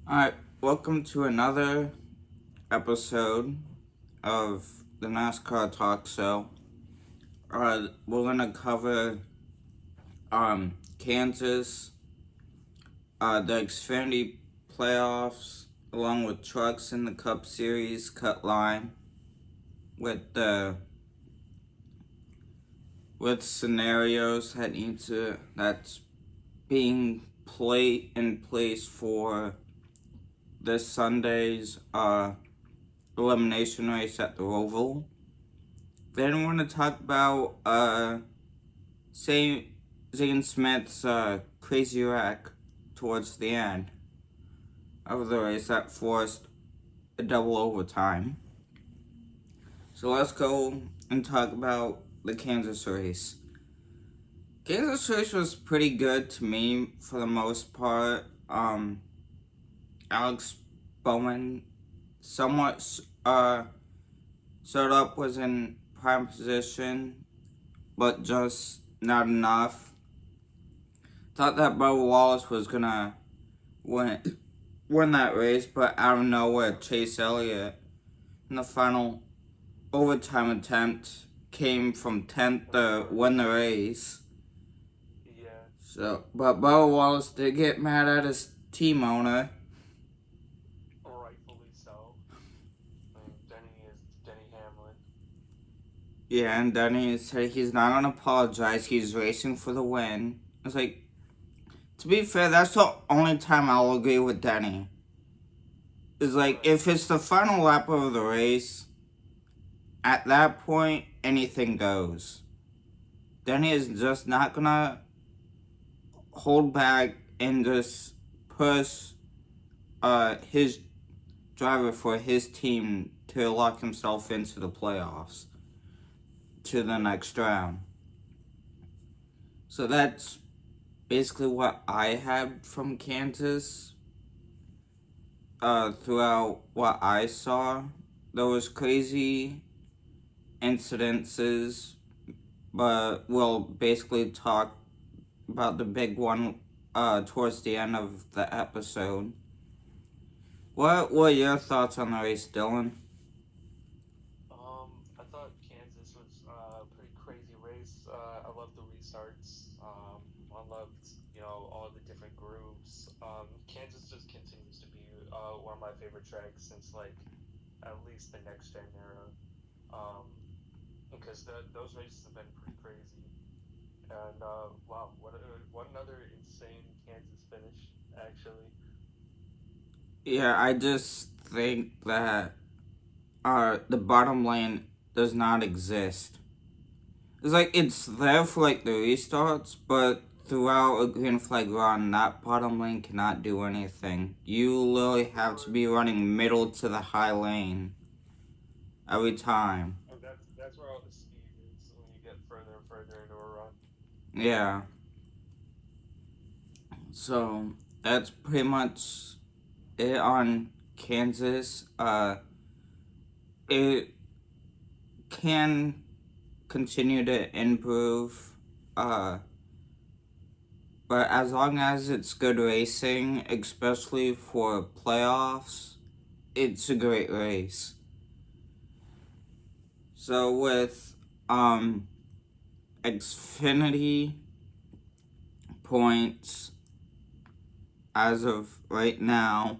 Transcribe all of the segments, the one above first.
Alright, welcome to another episode of the NASCAR Talk Show. We're gonna cover Kansas, the Xfinity playoffs, along with trucks in the Cup Series cut line, with scenarios that's being played in place for this Sunday's elimination race at the Roval. Then we're going to talk about Zane Smith's crazy wreck towards the end of the race that forced a double overtime. So let's go and talk about the Kansas race. Kansas race was pretty good to me for the most part. Alex Bowman somewhat showed up, was in prime position, but just not enough. Thought that Bubba Wallace was gonna win that race, but out of nowhere, Chase Elliott in the final overtime attempt came from 10th to win the race. Yeah. But Bubba Wallace did get mad at his team owner. Rightfully so. Denny Hamlin. Yeah, and Denny said he's not gonna apologize. He's racing for the win. It's like, to be fair, that's the only time I'll agree with Denny. It's like, if it's the final lap of the race, at that point, anything goes. Denny is just not gonna hold back and just push his driver for his team to lock himself into the playoffs to the next round. So that's basically what I had from Kansas throughout what I saw. There was crazy incidences, but we'll basically talk about the big one towards the end of the episode. What were your thoughts on the race, Dylan? I thought Kansas was a pretty crazy race. I loved the restarts. I loved, all the different groups. Kansas just continues to be one of my favorite tracks since like at least the next gen era. Um, because those races have been pretty crazy. And wow, what another insane Kansas finish actually. Yeah, I just think that the bottom lane does not exist. It's like it's there for like the restarts, but throughout a green flag run, that bottom lane cannot do anything. You literally have to be running middle to the high lane every time. And that's where all the speed is when you get further and further into a run. Yeah. So that's pretty much it on Kansas. It can continue to improve. But as long as it's good racing, especially for playoffs, it's a great race. So with Xfinity points as of right now,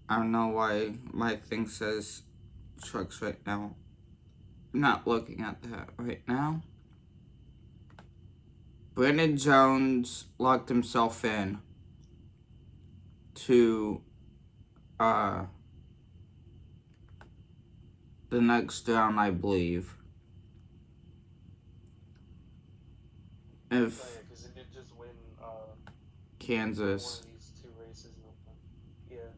I don't know why my thing says trucks right now. I'm not looking at that right now. Brandon Jones locked himself in to the next round, I believe. If Because it did just win Kansas. one of these two races. Yeah.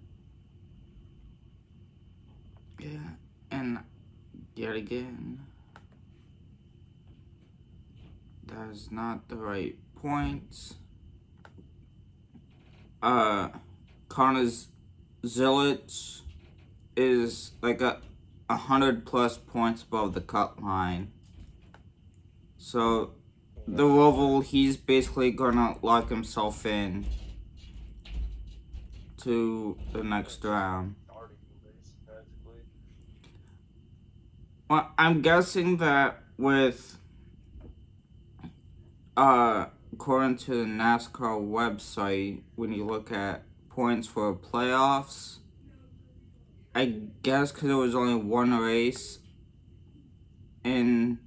Yeah, and yet again, that is not the right points. Connor Zilic is like 100+ points above the cut line. So the Roval, he's basically gonna lock himself in to the next round. Starting the race practically. Well, I'm guessing that with according to the NASCAR website, when you look at points for playoffs, I guess because there was only one race in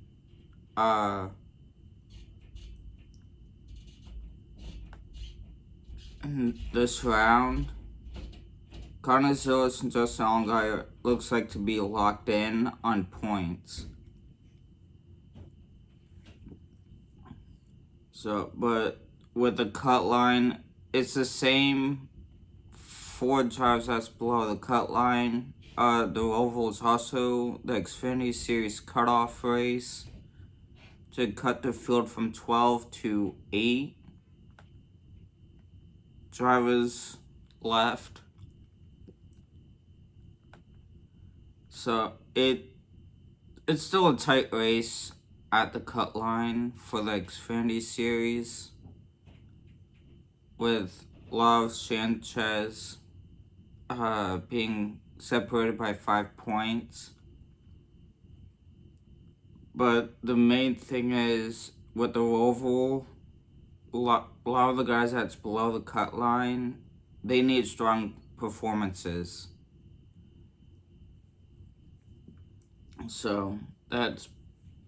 in this round, Connor Zillis and Justin Allgaier looks like to be locked in on points. So, but with the cut line, it's the same 4 drivers that's below the cut line. The Roval is also the Xfinity Series cutoff race to cut the field from 12 to 8 drivers left. So it's still a tight race at the cut line for the Xfinity Series, with Love Sanchez being separated by 5 points. But the main thing is, with the Roval, a lot of the guys that's below the cut line, they need strong performances. So that's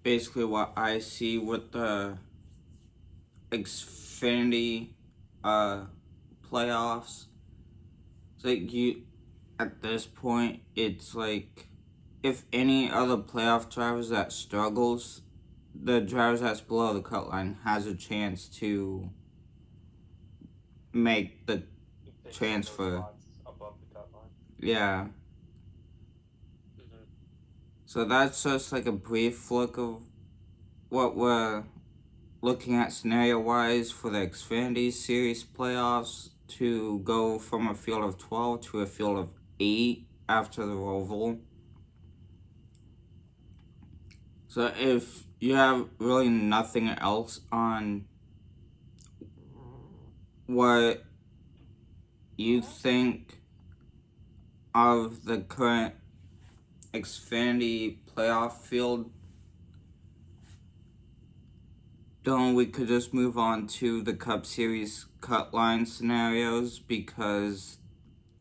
basically what I see with the Xfinity playoffs. It's like at this point, it's like if any other playoff drivers that struggles, the drivers that's below the cut line has a chance to make the transfer. Above the cut line. Yeah. Mm-hmm. So that's just like a brief look of what we're looking at scenario-wise for the Xfinity Series playoffs, to go from a field of 12 to a field of 8 after the Roval. So if you have really nothing else on what you think of the current Xfinity playoff field, then we could just move on to the Cup Series cut line scenarios, because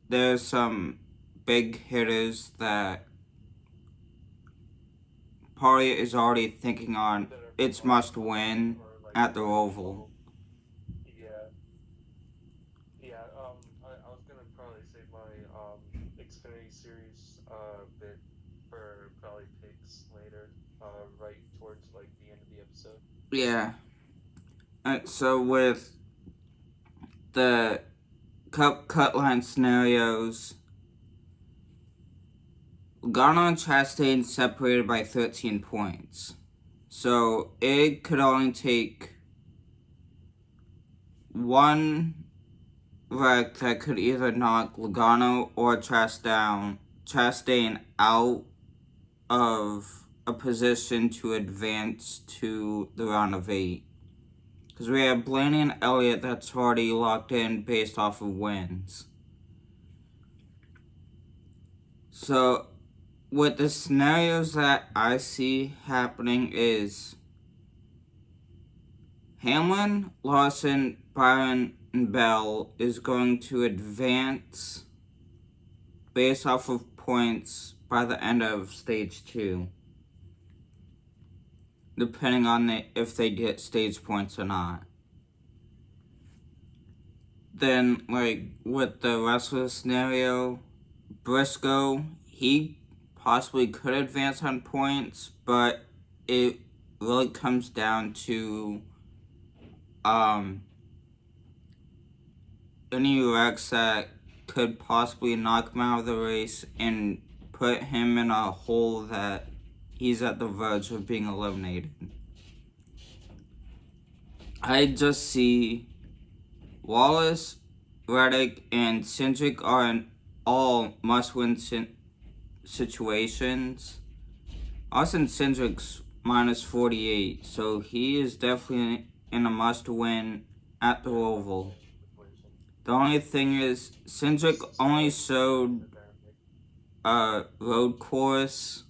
there's some big hitters that Party is already thinking on its must win at the Roval. Yeah. I was gonna probably save my Xfinity Series bit for probably picks later, right towards like the end of the episode. Yeah. So with the Cup cut line scenarios, Logano and Chastain separated by 13 points. So it could only take one wreck that could either knock Logano or Chastain out of a position to advance to the round of 8. Because we have Blaney and Elliott that's already locked in based off of wins. So with the scenarios that I see happening is Hamlin, Lawson, Byron, and Bell is going to advance based off of points by the end of stage 2, depending on if they get stage points or not. Then, like with the rest of the scenario, Briscoe, he possibly could advance on points, but it really comes down to any wrecks that could possibly knock him out of the race and put him in a hole that he's at the verge of being eliminated. I just see Wallace, Reddick, and Cindric are in all must-win situations. Austin Cindric's minus 48, so he is definitely in a must-win at the Roval. The only thing is, Cindric only Spoiler showed apparently. road course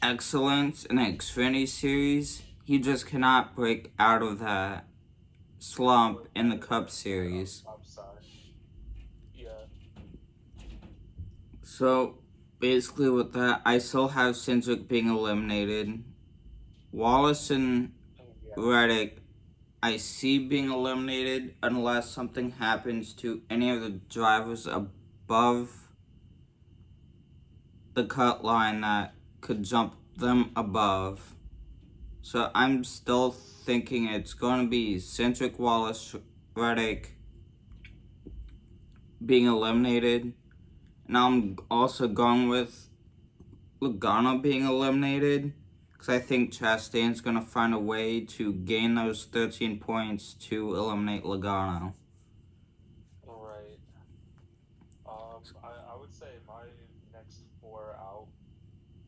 excellence in the Xfinity series. He just cannot break out of that slump Break in the out of Cup that series. upside. Yeah. So basically, with that, I still have Cindric being eliminated. Wallace and Yeah. Reddick, I see being eliminated unless something happens to any of the drivers above the cut line that could jump them above. So I'm still thinking it's going to be Cindric, Wallace, Reddick being eliminated. And I'm also going with Logano being eliminated. Because I think Chastain's going to find a way to gain those 13 points to eliminate Logano. Right. I would say my next four out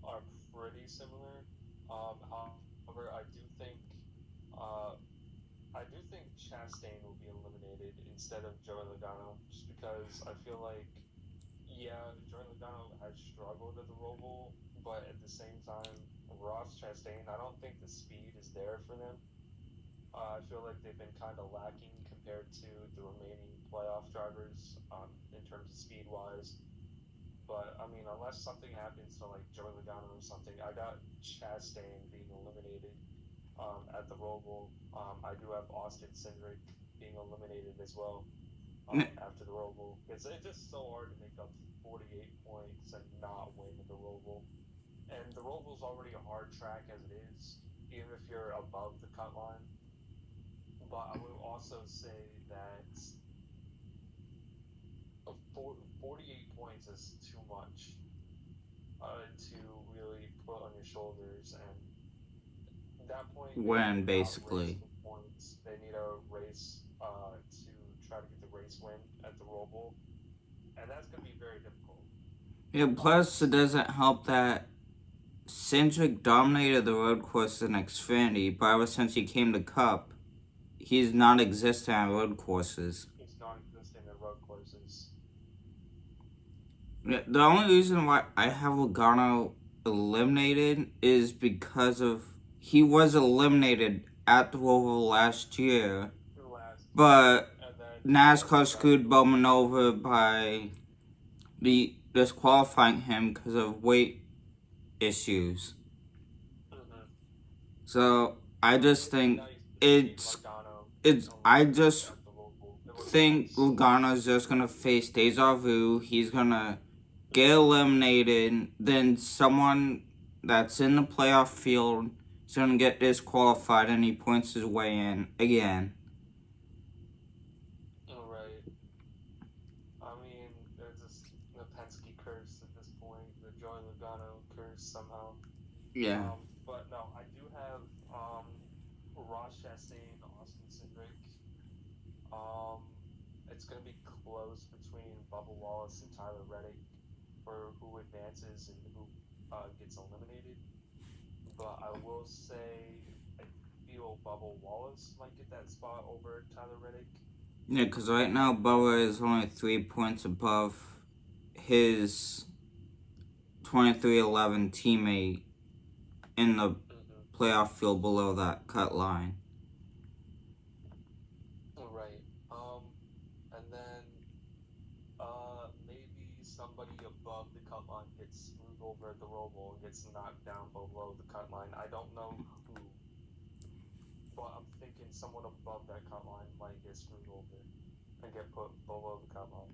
are pretty similar. However, uh, I do think Chastain will be eliminated instead of Joey Logano, just because I feel like, yeah, Joey Logano has struggled at the Roval, but at the same time, Ross Chastain, I don't think the speed is there for them. I feel like they've been kind of lacking compared to the remaining playoff drivers in terms of speed wise. But I mean, unless something happens to like Joey Logano or something, I got Chastain being eliminated at the Roval. I do have Austin Cindric being eliminated as well after the Roval. It's just so hard to make up 48 points and not win the Roval. And the Roval's already a hard track as it is, even if you're above the cut line. But I will also say that 48 points is too much to really put on your shoulders. And at that point, they Win, cannot race basically. for points. They need a race to try to get the race win at the Roval, and that's going to be very difficult. Yeah, plus it doesn't help that Cindric dominated the road course in Xfinity, but ever since he came to Cup, he's non existent on road courses. It's non-existent at road courses. Yeah, the only reason why I have Logano eliminated is because of he was eliminated at the Roval last year, Last year, but and then yeah, NASCAR decided screwed to Bowman over by disqualifying him because of weight issues. mm-hmm. So I But just it'd be think nice to see it's Logano getting it's I eliminated just at the Roval. It would be think nice. Logano's just gonna face deja vu. He's gonna get Mm-hmm. eliminated. Then someone that's in the playoff field is gonna get disqualified, and he points his way in again. Right. I mean, there's this the Penske curse at this point, the Joey Logano curse somehow. Yeah, But no, I do have Ross Chastain, Austin Cindric. Um, it's gonna be close between Bubba Wallace and Tyler Reddick for who advances and who gets eliminated. But I will say I feel Bubba Wallace might get that spot over Tyler Reddick. yeah. Because right now Bubba is only 3 points above his 23-11 teammate in the Mm-hmm. playoff field below that cut line. Right. And then maybe somebody above the cut line gets screwed over at the Roval and gets knocked down below the cut line. I don't know who, but I'm thinking someone above that cut line might get screwed over and get put below the cut line.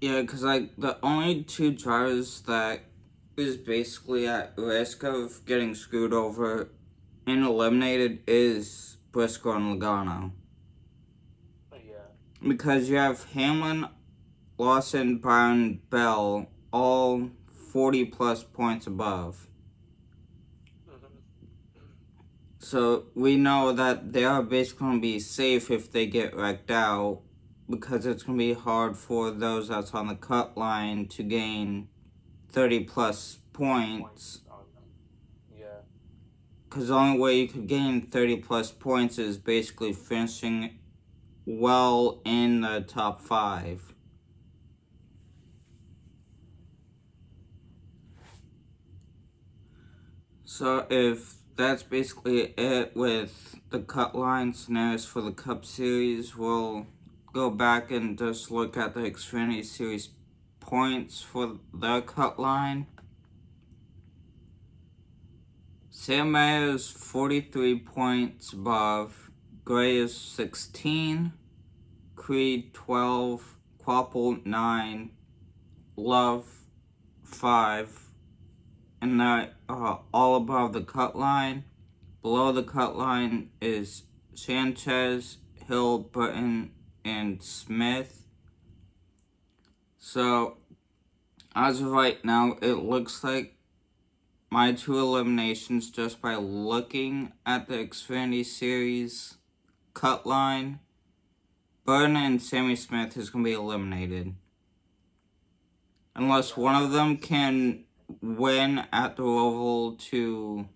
Yeah, because like the only two drivers that is basically at risk of getting screwed over and eliminated is Briscoe and Logano. Yeah. Because you have Hamlin, Lawson, Brown, Bell, all 40 plus points above. Mm-hmm. So we know that they are basically going to be safe if they get wrecked out because it's going to be hard for those that's on the cut line to gain 30 plus Points points. on them. Yeah. Because the only way you could gain 30 plus points is basically finishing well in the top 5. So if that's basically it with the cut line scenarios for the Cup Series, we'll go back and just look at the Xfinity Series points for the cut line. Sam Mayer's 43 points above, Gray is 16, Creed 12, Quapple 9, Love 5, and that all above the cut line. Below the cut line is Sanchez, Hill, Burton, and Smith. So, as of right now, it looks like my 2 eliminations, just by looking at the Xfinity Series cut line, Burton and Sammy Smith is going to be eliminated. Unless one of them can win at the Roval to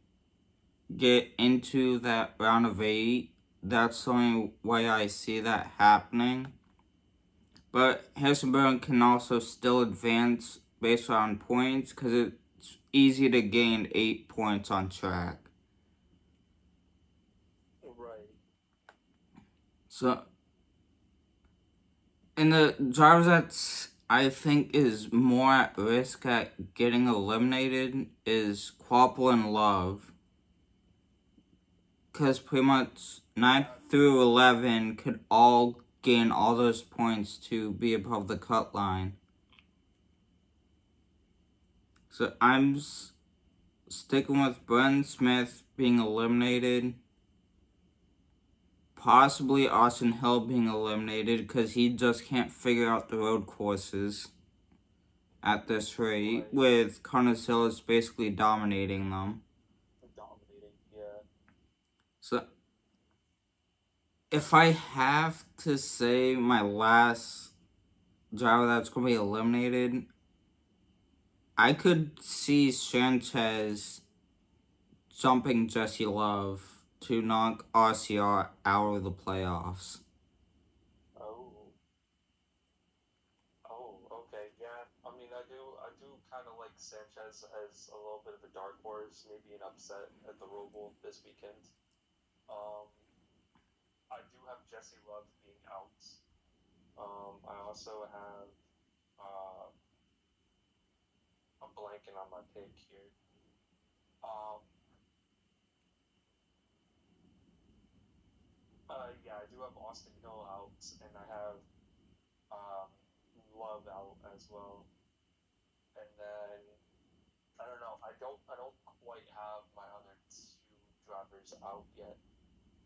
get into that round of 8. That's the only way I see that happening. But Harrison Burton can also still advance based on points, because it's easy to gain 8 points on track. Right. So, in the drivers that I think is more at risk at getting eliminated is Quapple and Love. Because pretty much 9 through 11 could all gain all those points to be above the cut line. So I'm sticking with Brendan Smith being eliminated. Possibly Austin Hill being eliminated because he just can't figure out the road courses at this rate, Right. with Carnicelis basically dominating them. Dominating, yeah. So if I have to say my last driver that's going to be eliminated, I could see Sanchez jumping Jesse Love to knock RCR out of the playoffs. Oh. Oh, okay, yeah. I mean, I do kind of like Sanchez as a little bit of a dark horse, maybe an upset at the Roval this weekend. Um, I do have Jesse Love being out. I also have, uh, I'm blanking on my pick here. Um, yeah, I do have Austin Hill out, and I have um, Love out as well. And then I don't know. I don't quite have my other two drivers out yet.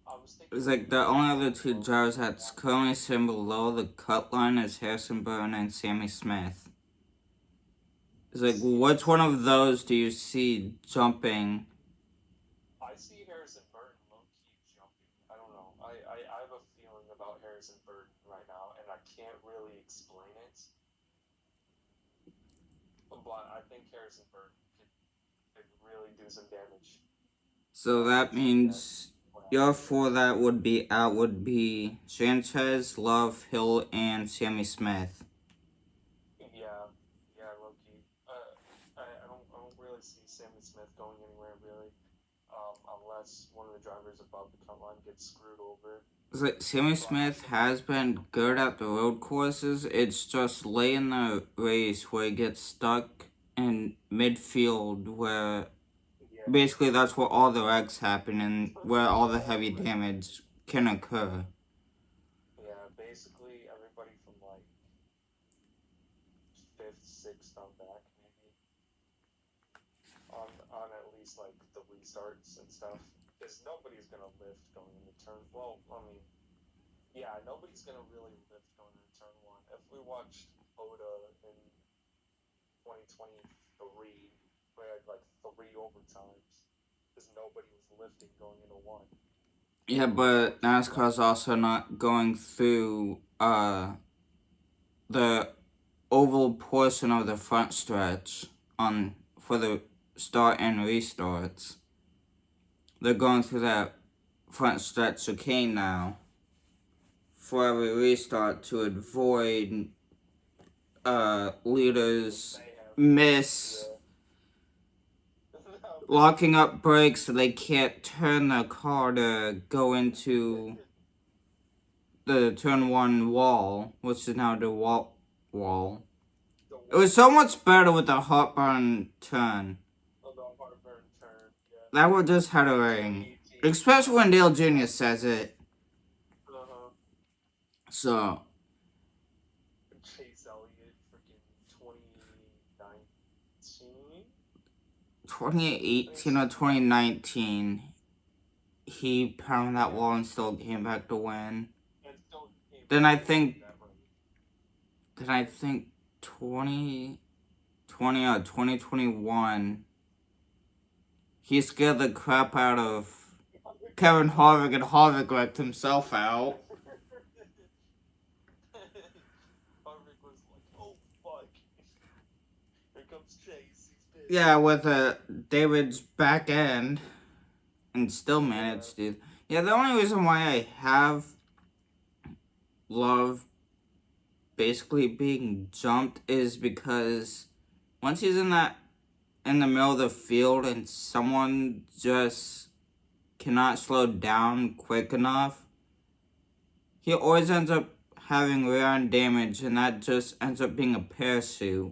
I was thinking It's like maybe the only Roval other and 2 Logan drivers that's one. currently sitting below the cut line is Harrison Burton and Sammy Smith. It's like, See which Harrison one of Burton. those do you see jumping? I see Harrison Burton low key jumping. I don't know. I have a feeling about Harrison Burton right now, and I can't really explain it. But I think Harrison Burton could really do some damage So that this weekend. means your 4 that would be out would be Sanchez, Love, Hill, and Sammy Smith. Yeah, yeah, low key. I don't really see Sammy Smith going anywhere really, unless one of the drivers above the cut line gets screwed over. It's like Sammy But I Smith think, has been good at the road courses. It's just late in the race where he gets stuck in midfield, where yeah, basically that's where all the wrecks happen and where all the yeah, heavy right. damage can occur. Yeah, basically everybody from like fifth, sixth on back maybe on at least like the restarts and stuff, because nobody's gonna lift going into turn. Well, I mean, yeah, nobody's gonna really lift going into turn one. If we watched Oda in 2023, we had like 3 overtimes because nobody was lifting going into one. Yeah, So but it's just NASCAR's also not going through the oval portion of the front stretch on for the start and restarts. They're going through that front stretch chicane now for every restart to avoid leaders miss locking up brakes so they can't turn their car to go into the turn one wall, which is now the wall. It was so much better with the heartburn turn. That would just had a ring. Especially when Dale Jr. says it. So. Chase Elliott, freaking 2019? 2018 or 2019, he pounded that wall and still came back to win. Then I think 2020 or 2021, he scared the crap out of Kevin Harvick, and Harvick wrecked himself out. Harvick was like, oh fuck. Here comes Chase. He's pissed. Yeah, with David's back end, and still managed to. Yeah, the only reason why I have love basically being jumped is because once he's in the middle of the field and someone just cannot slow down quick enough, he always ends up having rear end damage, and that just ends up being a parachute,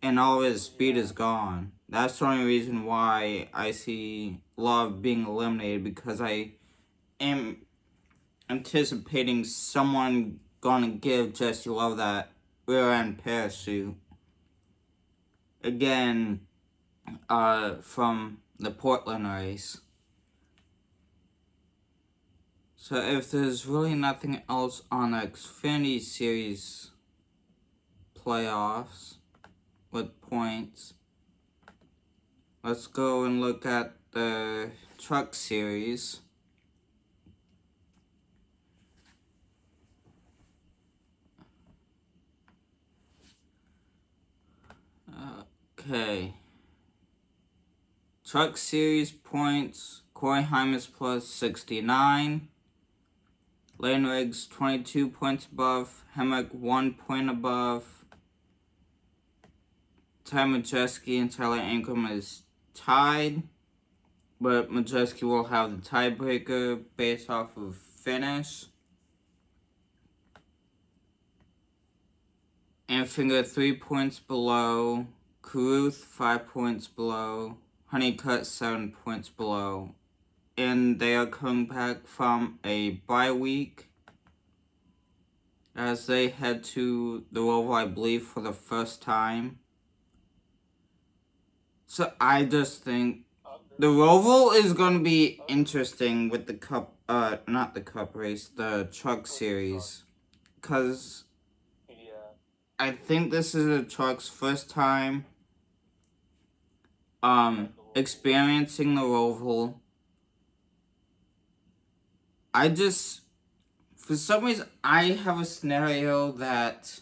and all his speed is gone. That's the only reason why I see Love being eliminated, because I am anticipating someone gonna give Jesse Love that rear end parachute. Again, from the Portland race. So if there's really nothing else on the Xfinity Series playoffs with points, let's go and look at the Truck Series. Okay. Truck Series points, Corey Hymas plus 69. Lane Riggs 22 points above. Hemrick 1 point above. Ty Majeski and Tyler Ankrum is tied, but Majeski will have the tiebreaker based off of finish. Anfinger 3 points below. Caruth 5 points below. Honeycutt 7 points below. And they are coming back from a bye week as they head to the Roval, I believe, for the first time. So I just think the Roval is going to be interesting with the Cup, not the Cup race, the Truck Series. Because I think this is the Truck's first time experiencing the Roval. For some reason, I have a scenario that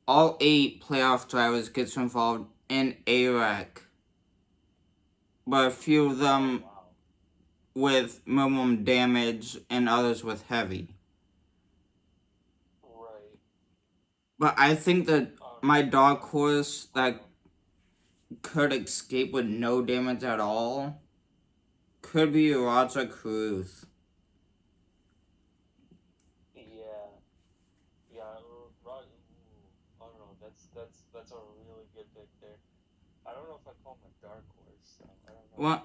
all 8 playoff drivers gets involved in a wreck, but a few of them with minimum damage and others with heavy. Right. But I think that my dark horse that could escape with no damage at all could be Roger Cruz. Yeah, I don't know. That's a really good pick there. I don't know if I call him a dark horse. So I don't know. Well,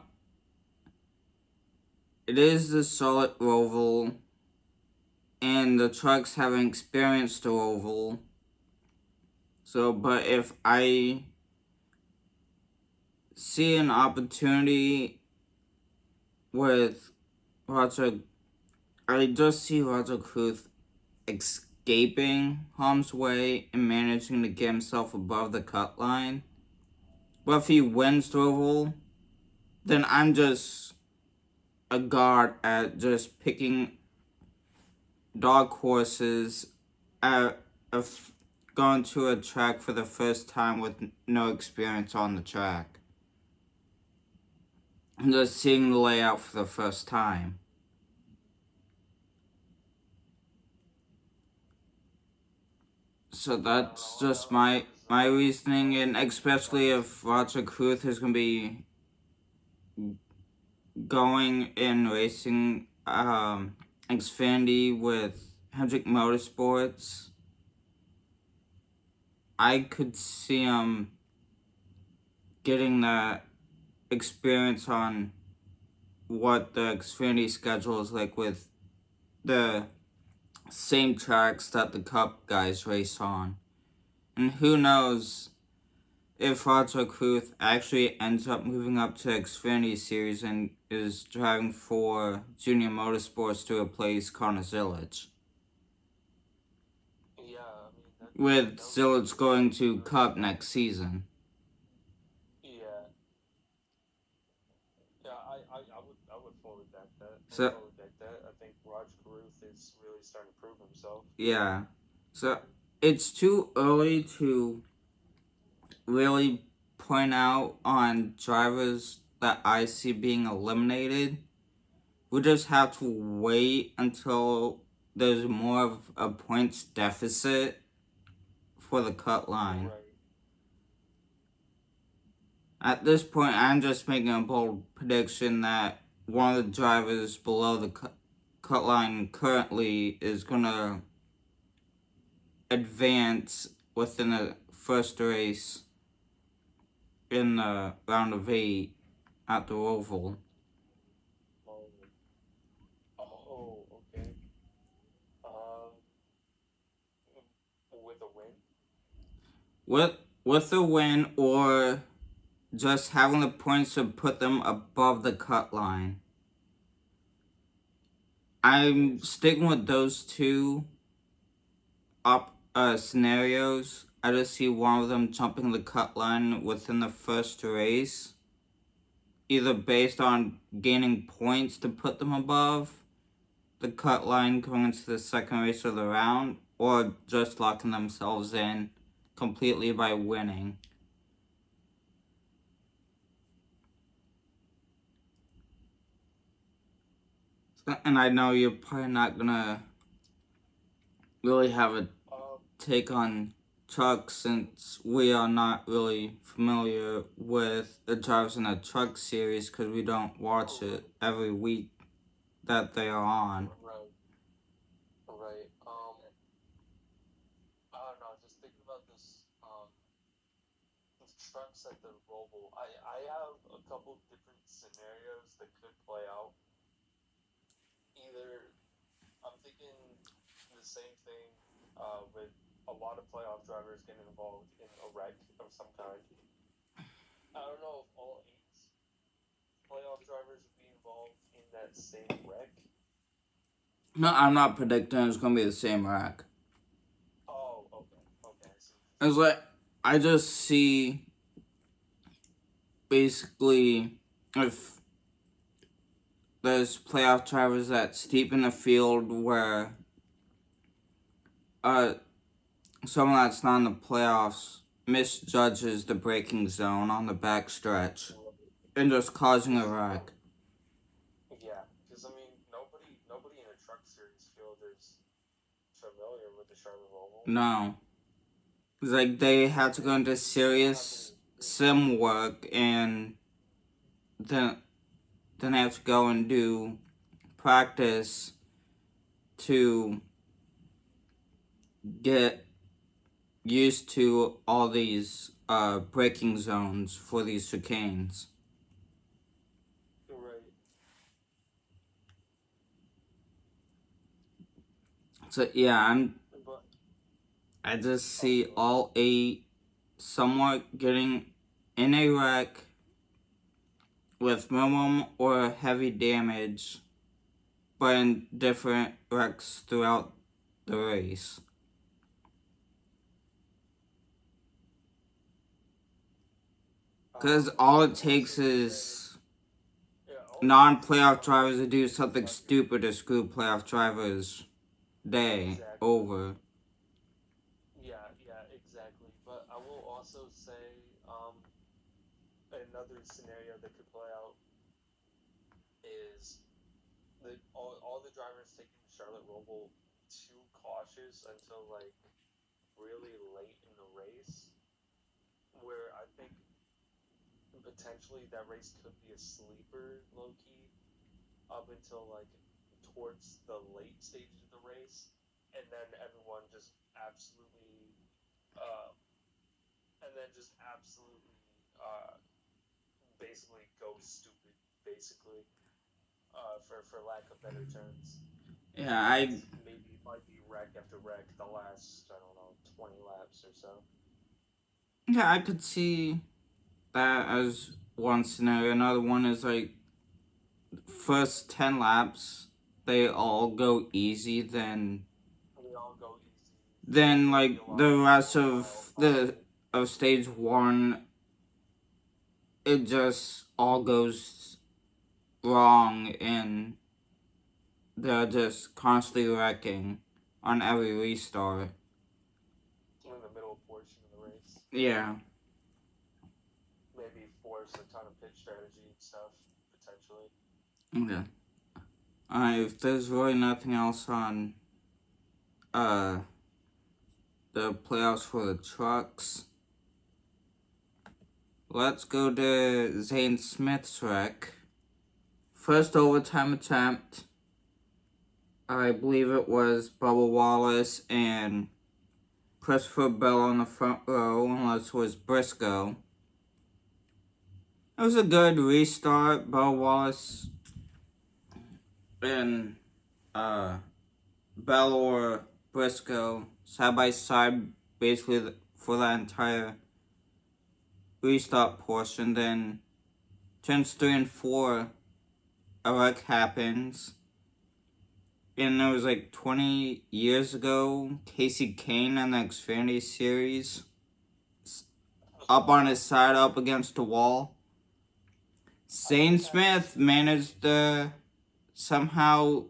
it is the solid Roval, and the Trucks haven't experienced the Roval. So, but if I see an opportunity with Roger, I just see Roger Cruz escaping harm's way and managing to get himself above the cut line. But if he wins the Roval, then I'm just a guard at just picking dog horses of going to a track for the first time with no experience on the track. I'm just seeing the layout for the first time. So I don't that's know. just It was my reasoning, and fun especially to see. if Roger Cruz is gonna be going and racing Xfinity with Hendrick Motorsports, I could see him getting that experience on what the Xfinity schedule is like with the same tracks that the Cup guys race on. And who knows if Roger Cruz actually ends up moving up to Xfinity Series and is driving for Junior Motorsports to replace Connor Zillage. Yeah, I mean With that would be Zillage going to really Cup fun. next season. Yeah, yeah. I would forward that. I would So, forward that. I think Raj Caruth is really starting to prove himself. yeah. So, it's too early to really point out on drivers that I see being eliminated. We just have to wait until there's more of a points deficit for the cut line. Right. At this point, I'm just making a bold prediction that one of the drivers below the cut line currently is going to advance within the first race in the round of 8 at the Roval. Oh, oh, okay. Um, with a win. With, with a win or just having the points to put them above the cut line. I'm There's sticking with those two scenarios. I just see one of them jumping the cut line within the first race, either based on gaining points to put them above the cut line going into the second race of the round, or just locking themselves in completely by winning. And I know you're probably not gonna really have a um. take on trucks since we are not really familiar with the drivers in the truck series because we don't watch Oh, it every week that they are on. right. Right. I don't know. Just thinking about this. The trucks at the Roval. I have a couple different scenarios that could play out. Either I'm thinking the same thing with a lot of playoff drivers getting involved in a wreck of some kind. I don't know if all 8 playoff drivers would be involved in that same wreck. No, I'm not predicting it's gonna be the same rack. Oh, okay, okay, I see what you're It's saying. like I just see basically if there's playoff drivers that's deep in the field where uh someone that's not in the playoffs misjudges the braking zone on the backstretch and just causing a Because wreck. yeah, because I mean nobody in a truck series field is familiar with the Charlotte Roval. No. It's like they had to go into They don't have any serious experience. sim work and then they have to go and do practice to get used to all these braking zones for these chicanes. Right. So yeah, But I just oh, see go ahead. all 8 somewhat getting in a wreck with minimum or heavy damage, but in different wrecks throughout the race. Because I all it would takes also say is yeah, all it takes is non-playoff one drivers to do something fucking stupid to screw playoff drivers' day exactly. over. Yeah, yeah, exactly. But I will also say another scenario that could play out is that all the drivers taking the Charlotte Roval too cautious until like really late in the race, where I think potentially that race could be a sleeper, low key, up until like towards the late stages of the race, and then everyone just absolutely, uh, and then just absolutely, basically goes stupid, basically, for lack of better terms, Yeah, and I maybe it might be wreck after wreck the last, I don't know, 20 laps or so. yeah, I could see that as one scenario. Another one is like first 10 laps, they all go easy. They all go easy. Then They like feel the like rest Roval of the possible. of stage one, it just all goes wrong, and they're just constantly wrecking on every restart. In the middle portion of the race. Yeah. Maybe force a ton of pitch strategy and stuff, potentially. Okay. If there's really nothing else on uh the playoffs for the trucks, let's go to Zane Smith's wreck. First overtime attempt. I believe it was Bubba Wallace and Christopher Bell on the front row, unless it was Briscoe. It was a good restart. Bubba Wallace and uh, Bell or Briscoe side by side basically for that entire restart portion. Then turns 3 and 4, a wreck happens. And it was like 20 years ago, Casey Kane in the Xfinity series, up on his side, up against the wall. Zane Smith managed to somehow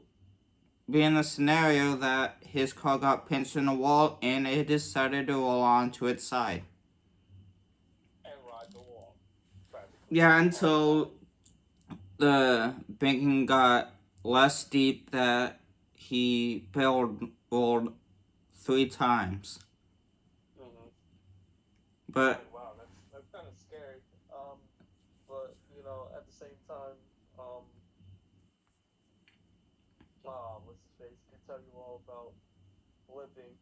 be in the scenario that his car got pinched in the wall and it decided to roll onto its side. And ride the wall, practically, Yeah, all the time. until the banking got less steep that he barrel rolled 3 times. Mm-hmm. But Like, wow, that's kind of scary. But at the same time, um, what's his face could tell you all about flipping.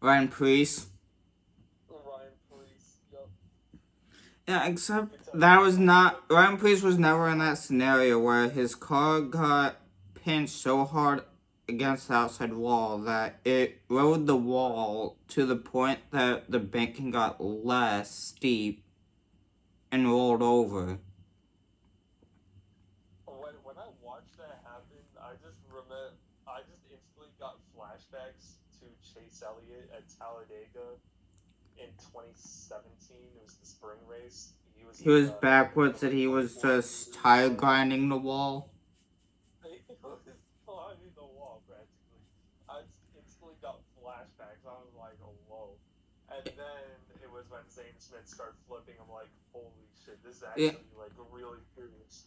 Ryan Preece. Ryan Police, yup, Yeah, except could tell you that all was about not. flipping. Ryan Preece was never in that scenario where his car got pinched so hard against the outside wall that it rode the Right. wall to the point that the banking got less steep and rolled over. When I watched that happen, I just instantly got flashbacks to Chase Elliott at Talladega in 2017. It was the spring race. He was He was one backwards of and like he the was four just leaders tire or whatever. grinding the wall. He was climbing the wall practically. I just instantly got flashbacks. I was like, oh, whoa. And then it was when Zane Smith started flipping. I'm like, holy shit, this is Yeah, actually like really serious.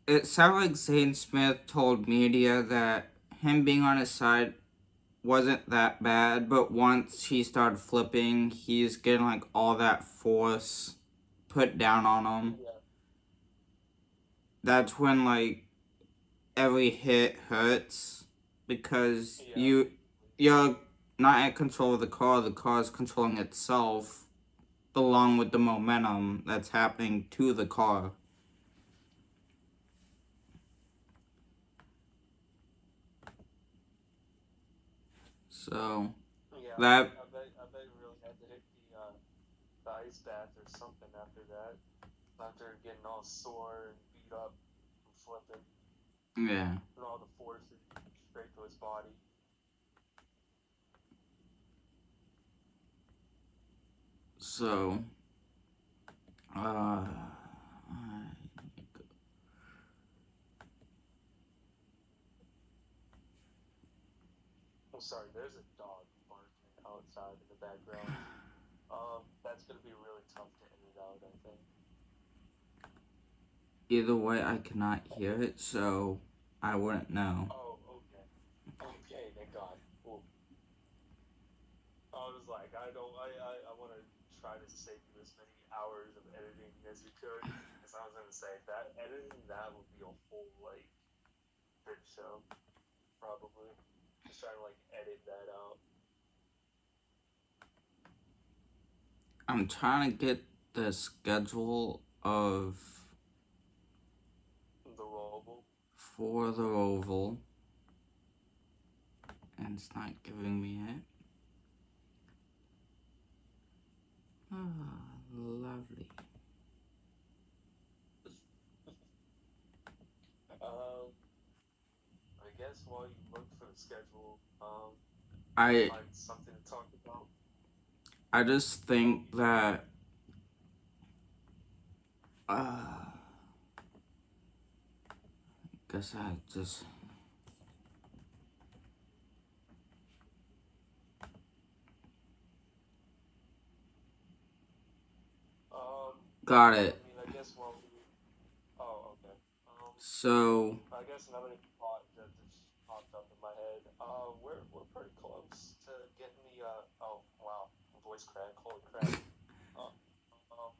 it sounded like Zane Smith told media that him being on his side wasn't that bad, but once he started flipping, he's getting like all that force put down on him. Yeah, That's when like every hit hurts because yeah, you're not in control of the car is controlling itself along with the momentum that's happening to the car. So yeah. that I bet you really had to hit the ice bath or something after that. After getting all sore and beat up from flipping yeah. and all the forces straight to his body. So uh I'm sorry, there's a dog barking outside in the background. That's gonna be really tough to edit out, I think. either way I cannot hear it, so I wouldn't know. Oh, okay. was like, I want to try to save you as many hours of editing as you could, because I was gonna say that editing that would be a whole like good show, probably. Just trying to like edit that out. I'm trying to get the schedule of The Roval. for the Roval, and it's not giving me it. Ah, lovely. I guess while you look for the schedule, I find something to talk about. just think that guess I just got it. I mean, I guess while we. Oh, okay. So I guess another thought that just popped up in my head. We're pretty close to getting the. Oh wow, voice crack. Holy crap. Uh, um,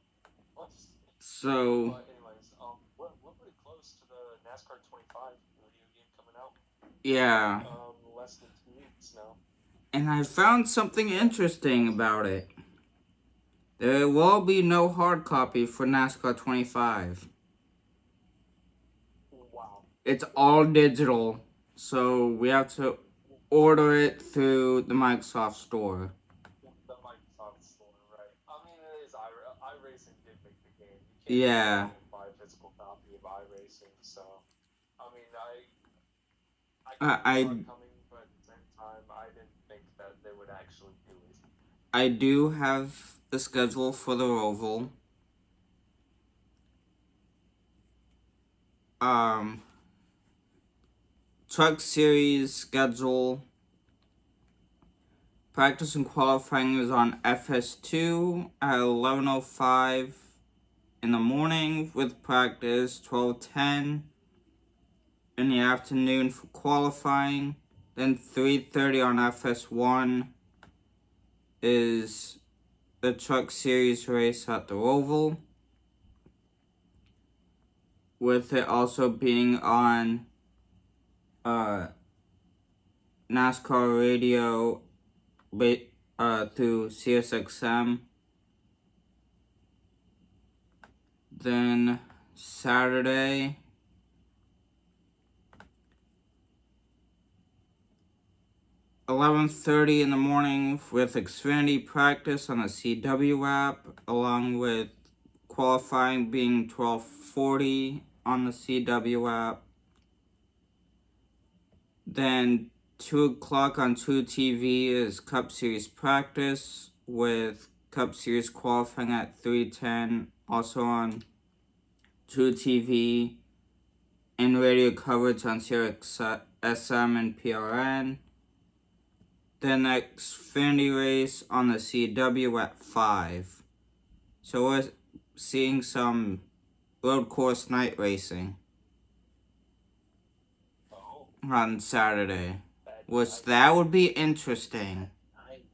what's- so but anyways, we're pretty close to the NASCAR 25 video game coming out. yeah, Less than 2 weeks now. and I found something interesting about it. There will be no hard copy for NASCAR 25. Wow. It's all digital, so we have to order it through the Microsoft Store. The Microsoft Store, right? I mean, it is iRacing did make the game. You can't just go Yeah, out and buy a physical copy of iRacing. So, I mean, I I kind of saw I, it coming, but at the same time, I didn't think that they would actually do it. I do have the schedule for the Roval. Um, Truck Series schedule. Practice and qualifying is on FS2 at 11:05 in the morning with practice 12:10 in the afternoon for qualifying. Then 3:30 on FS1 is the Truck Series race at the Roval, with it also being on NASCAR radio through SiriusXM. Then Saturday, 11:30 in the morning with Xfinity practice on the CW app, along with qualifying being 12:40 on the CW app. Then 2 o'clock on True TV is Cup Series practice, with Cup Series qualifying at 3:10, also on True TV, and radio coverage on Sirius SM and PRN. Then Xfinity race on the CW at 5. So we're seeing some road course night racing Oh, on Saturday, that which night. that would be interesting. Night.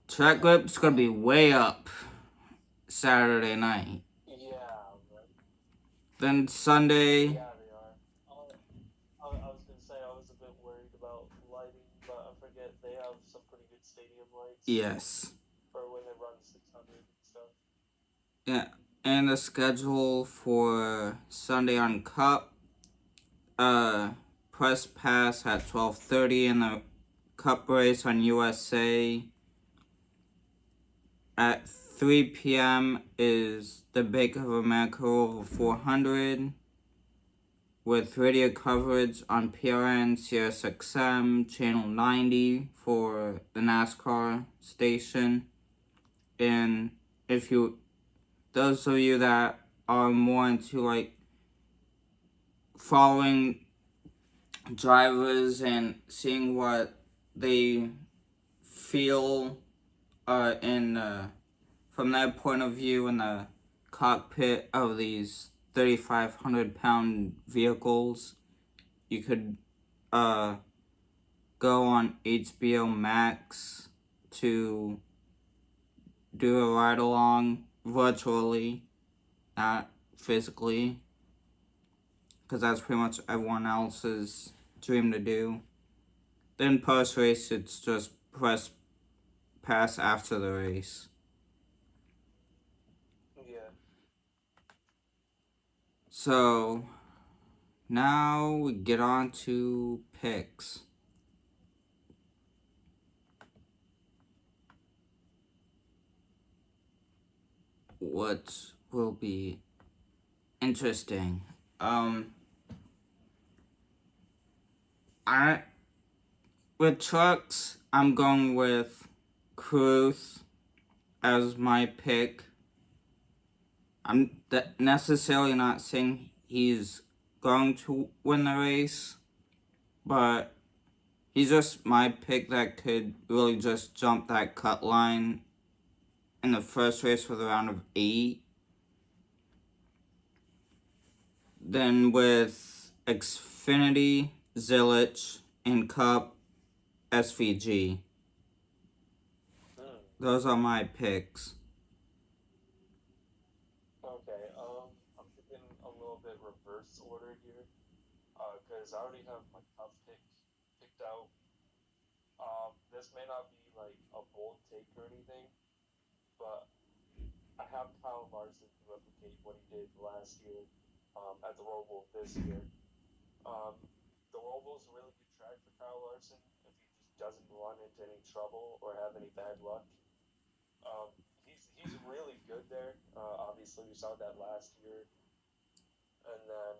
Track grip's gonna be way up Saturday night. Yeah, right. Then Sunday, Yeah, they are. I was gonna say I was a bit worried about lighting, but I forget they have some pretty good stadium lights yes. for when they run 600 and stuff. Yeah, and the schedule for Sunday on Cup, press pass at 12:30 in the Cup race on USA. At 3 p.m. is the Bank of America Roval 400 with radio coverage on PRN, SiriusXM, Channel 90 for the NASCAR station. And if you, those of you that are more into like following drivers and seeing what they feel in from their point of view in the cockpit of these 3,500-pound vehicles, you could go on HBO Max to do a ride along virtually, not physically, because that's pretty much everyone else's dream to do. Then post race, it's just press pass after the race. Yeah. So now we get on to picks. What will be interesting? I with trucks, I'm going with Cruz as my pick. I'm necessarily not saying he's going to win the race, but he's just my pick that could really just jump that cut line in the first race for the round of 8. Then with Xfinity, Zillich, and Cup, SVG. Hmm. Those are my picks. Okay. I'm thinking a little bit reverse order here. Because I already have my tough picked out. This may not be like a bold take or anything, but I have Kyle Larson to replicate what he did last year at the Roval this year. Um, the Roval's a really good track for Kyle Larson if he just doesn't run into any trouble or have any bad luck. Um, he's really good there. Obviously, we saw that last year, and then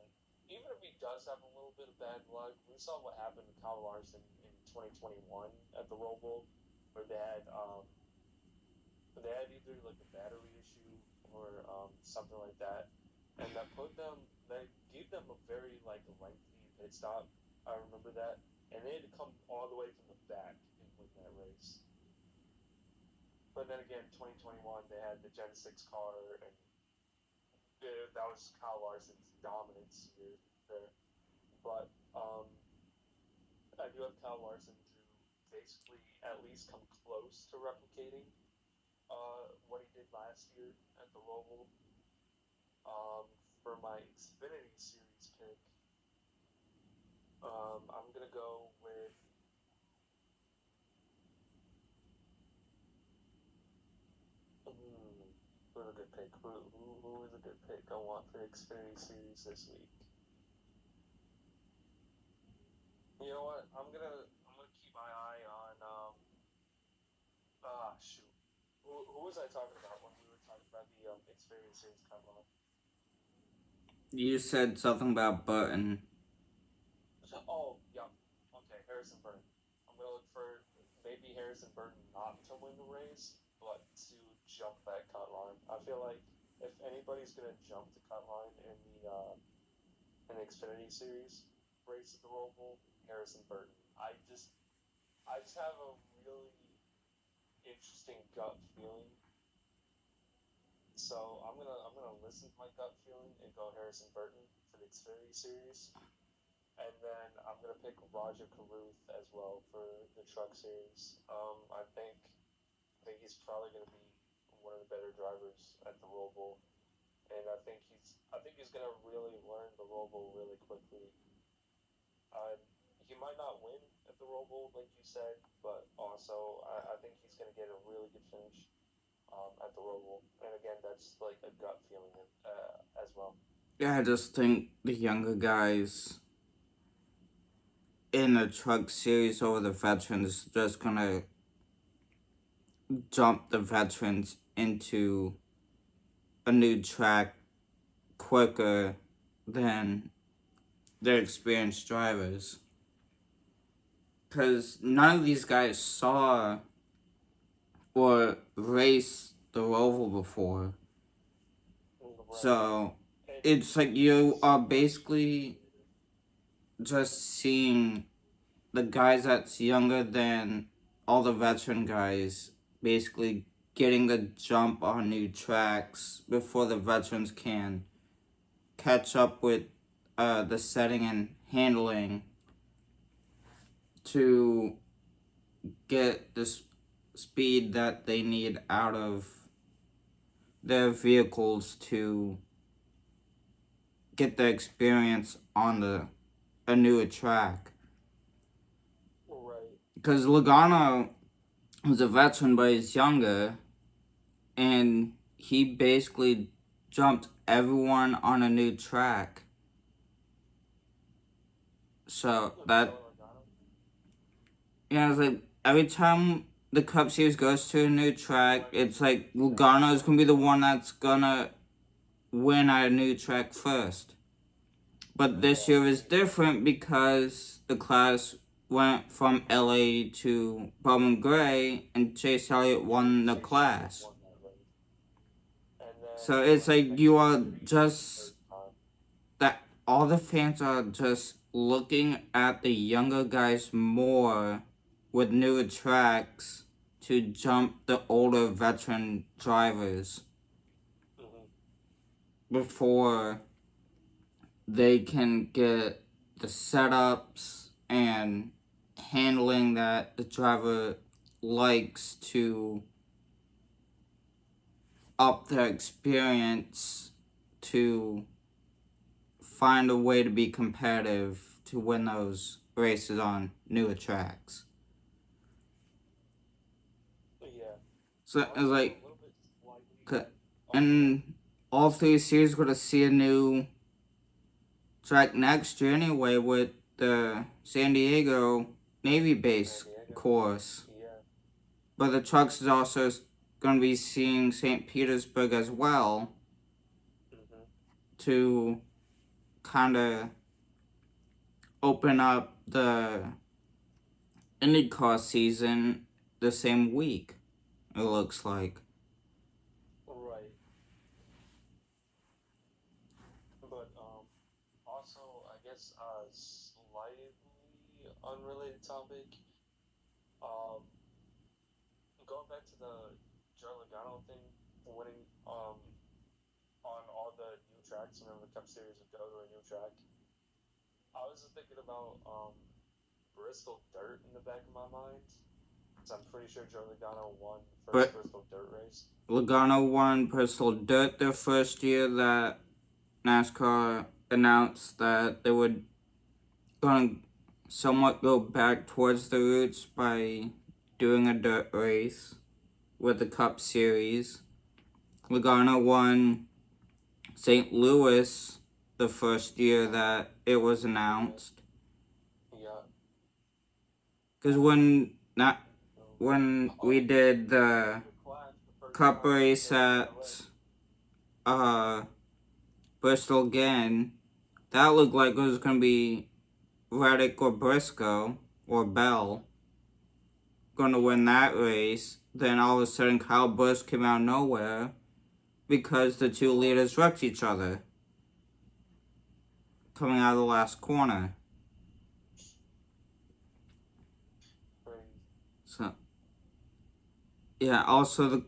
even if he does have a little bit of bad luck, we saw what happened to Kyle Larson in 2021 at the Roval, where they had either like a battery issue or something like that, and that gave them a very like lengthy pit stop. I remember that, and they had to come all the way from the back and win that race. But then again, 2021 they had the Gen 6 car, and that was Kyle Larson's dominance year there. But I do have Kyle Larson to basically at least come close to replicating what he did last year at the Roval. For my Xfinity Series pick, I'm gonna go with. Who's a good pick? Who is a good pick I want for Xfinity Series this week? You know what? I'm gonna keep my eye on. Shoot. Who was I talking about when we were talking about the Xfinity Series cutoff? You said something about Button. Oh, yeah. Okay, Harrison Burton. I'm gonna look for maybe Harrison Burton not to win the race, but to jump that cut line. I feel like if anybody's gonna jump the cut line in the Xfinity Series race at the Roval, Harrison Burton. I just have a really interesting gut feeling. So I'm gonna listen to my gut feeling and go Harrison Burton for the Xfinity Series. And then I'm gonna pick Roger Caruth as well for the Truck Series. I think he's probably gonna be one of the better drivers at the Roval, and I think he's gonna really learn the Roval really quickly. Uh, he might not win at the Roval like you said, but also I think he's gonna get a really good finish at the Roval. And again, that's like a gut feeling as well. Yeah, I just think the younger guys in the truck series over the veterans just gonna jump the veterans into a new track quicker than their experienced drivers. Because none of these guys saw or raced the Roval before. Right. So And it's like there's you are so much basically creativity. just seeing the guys that's younger than all the veteran guys basically getting the jump on new tracks before the veterans can catch up with the setting and handling to get this speed that they need out of their vehicles to get the experience on a newer track. Right. Because Logano was a veteran, but he's younger, and he basically jumped everyone on a new track. So that, it's like every time the Cup Series goes to a new track, it's like Logano's gonna be the one that's gonna win at a new track first. But this year is different because the class went from LA to Bowman Gray, and Chase Elliott won the class. So it's like you are just that all the fans are just looking at the younger guys more with newer tracks to jump the older veteran drivers before they can get the setups and handling that the driver likes to up their experience to find a way to be competitive to win those races on newer tracks. Yeah. So it's like, and all three series going to see a new track next year anyway with the San Diego Navy base course. Yeah. But the trucks is also going to be seeing St. Petersburg as well to kind of open up the IndyCar season the same week, it looks like. Right. But also I guess slightly unrelated topic. Um, going back to the Joe Logano thing, winning on all the new tracks whenever the Cup Series would go to a new track. I was just thinking about Bristol Dirt in the back of my mind. So I'm pretty sure Joe Logano won the first Bristol Dirt race. Logano won Bristol Dirt the first year that NASCAR announced that they would going to somewhat go back towards the roots by doing a dirt race with the Cup Series. Logano won St. Louis the first year that it was announced. Yeah. Because when we did the Cup race at Bristol again, that looked like it was going to be Reddick or Briscoe or Bell going to win that race. Then all of a sudden Kyle Busch came out of nowhere because the two leaders wrecked each other coming out of the last corner. So, yeah, also the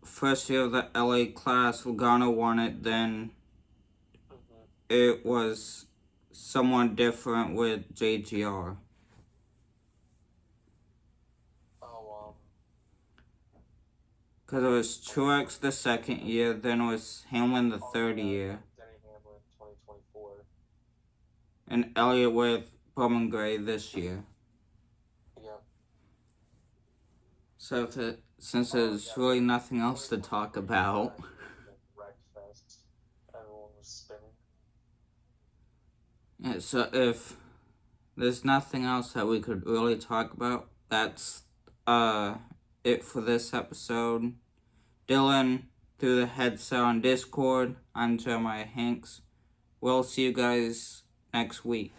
first year of the LA class, Logano won it, then it was someone different with JGR. Because it was Truex the second year, then it was Hamlin the third year. Denny Hamlin 2024. And Elliott with Bowman Gray this year. Yep. So since there's really nothing else to talk about, Everyone was spinning. Yeah, so if there's nothing else that we could really talk about, that's it for this episode. Dylan through the headset on Discord. I'm Jeremiah Hanks. We'll see you guys next week.